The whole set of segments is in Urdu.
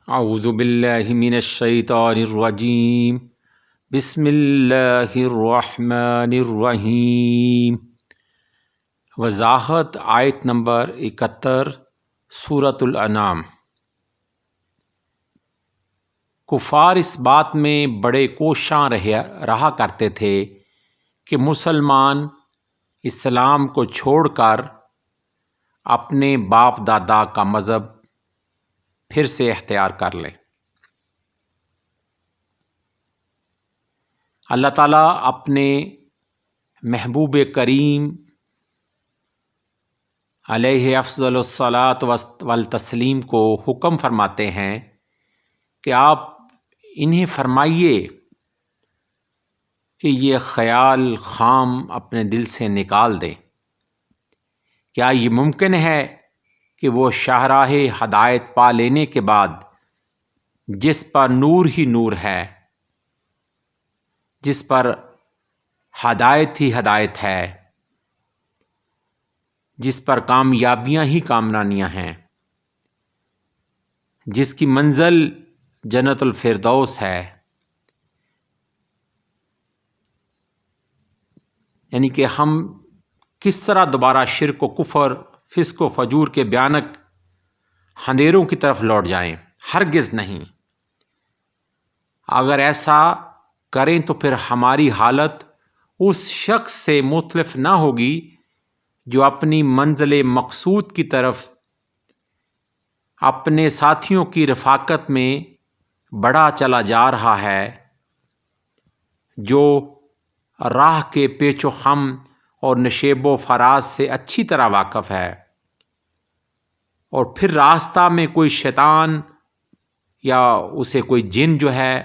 اعوذ باللہ من الشیطان الرجیم بسم اللہ الرحمن الرحیم۔ وضاحت آیت نمبر 71 سورۃ الانعام۔ کفار اس بات میں بڑے کوشاں رہا کرتے تھے کہ مسلمان اسلام کو چھوڑ کر اپنے باپ دادا کا مذہب پھر سے اختیار کر لیں۔ اللہ تعالیٰ اپنے محبوب کریم علیہ افضل الصلاۃ والتسلیم کو حکم فرماتے ہیں کہ آپ انہیں فرمائیے کہ یہ خیال خام اپنے دل سے نکال دیں۔ کیا یہ ممکن ہے کہ وہ شاہراہ ہدایت پا لینے کے بعد جس پر نور ہی نور ہے، جس پر ہدایت ہی ہدایت ہے، جس پر کامیابیاں ہی کامرانیاں ہیں، جس کی منزل جنت الفردوس ہے، یعنی کہ ہم کس طرح دوبارہ شرک و کفر، فسق و فجور کے بھیانک اندھیروں کی طرف لوٹ جائیں؟ ہرگز نہیں۔ اگر ایسا کریں تو پھر ہماری حالت اس شخص سے مختلف نہ ہوگی جو اپنی منزل مقصود کی طرف اپنے ساتھیوں کی رفاقت میں بڑھا چلا جا رہا ہے، جو راہ کے پیچ و خم اور نشیب و فراز سے اچھی طرح واقف ہے، اور پھر راستہ میں کوئی شیطان یا اسے کوئی جن جو ہے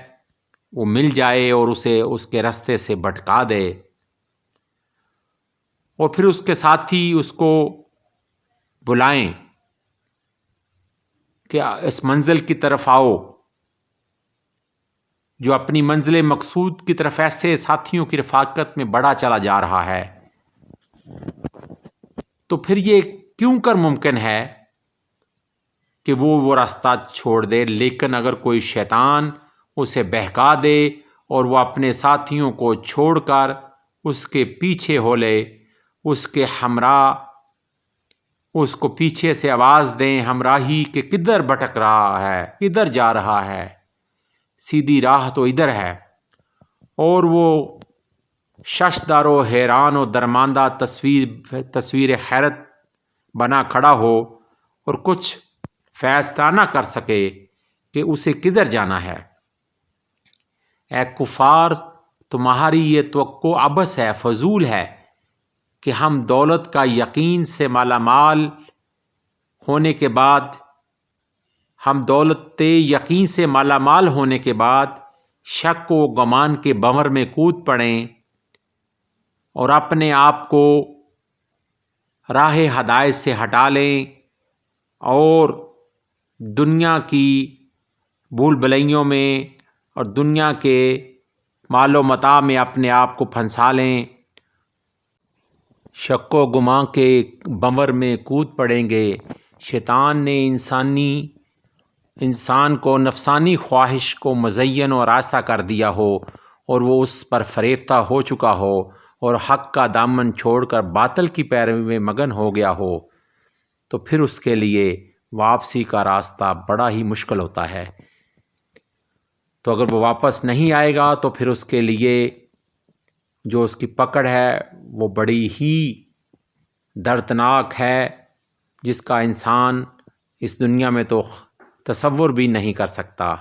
وہ مل جائے اور اسے اس کے راستے سے بھٹکا دے، اور پھر اس کے ساتھی اس کو بلائیں کہ اس منزل کی طرف آؤ، جو اپنی منزل مقصود کی طرف ایسے ساتھیوں کی رفاقت میں بڑھا چلا جا رہا ہے، تو پھر یہ کیوں کر ممکن ہے کہ وہ راستہ چھوڑ دے؟ لیکن اگر کوئی شیطان اسے بہکا دے اور وہ اپنے ساتھیوں کو چھوڑ کر اس کے پیچھے ہو لے، اس کے ہمراہ اس کو پیچھے سے آواز دیں ہمراہی کہ کدھر بھٹک رہا ہے، کدھر جا رہا ہے، سیدھی راہ تو ادھر ہے، اور وہ ششدر و حیران و درماندہ تصویر حیرت بنا کھڑا ہو اور کچھ فیصلہ نہ کر سکے کہ اسے کدھر جانا ہے۔ اے کفار، تمہاری یہ توقع عبث ہے، فضول ہے کہ ہم دولت کا یقین سے مالا مال ہونے کے بعد شک و گمان کے بھنور میں کود پڑیں اور اپنے آپ کو راہ ہدایت سے ہٹا لیں اور دنیا کی بھول بھلائیوں میں اور دنیا کے مال و متاع میں اپنے آپ کو پھنسا لیں، شک و گمان کے بھنور میں کود پڑیں گے۔ شیطان نے انسان کو نفسانی خواہش کو مزین و راستہ کر دیا ہو اور وہ اس پر فریفتہ ہو چکا ہو اور حق کا دامن چھوڑ کر باطل کی پیروی میں مگن ہو گیا ہو، تو پھر اس کے لیے واپسی کا راستہ بڑا ہی مشکل ہوتا ہے۔ تو اگر وہ واپس نہیں آئے گا تو پھر اس کے لیے جو اس کی پکڑ ہے وہ بڑی ہی دردناک ہے، جس کا انسان اس دنیا میں تو تصور بھی نہیں کر سکتا۔